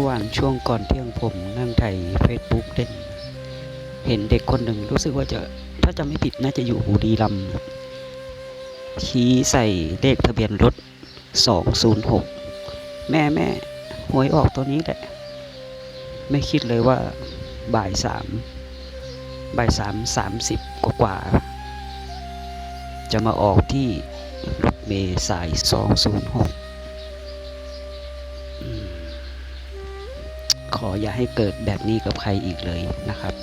วานช่วงก่อนเที่ยงผมนั่งไถ Facebook เล่นเห็นเด็กคนหนึ่งรู้สึกว่าถ้าจำไม่ผิดน่าจะอยู่บุรีรัมย์ชี้ใส่เลขทะเบียนรถ206แม่หวยออกตัวนี้แหละไม่คิดเลยว่าบ่าย3:30กว่าจะมาออกที่รถเมล์สาย206ขออย่าให้เกิดแบบนี้กับใครอีกเลยนะครับ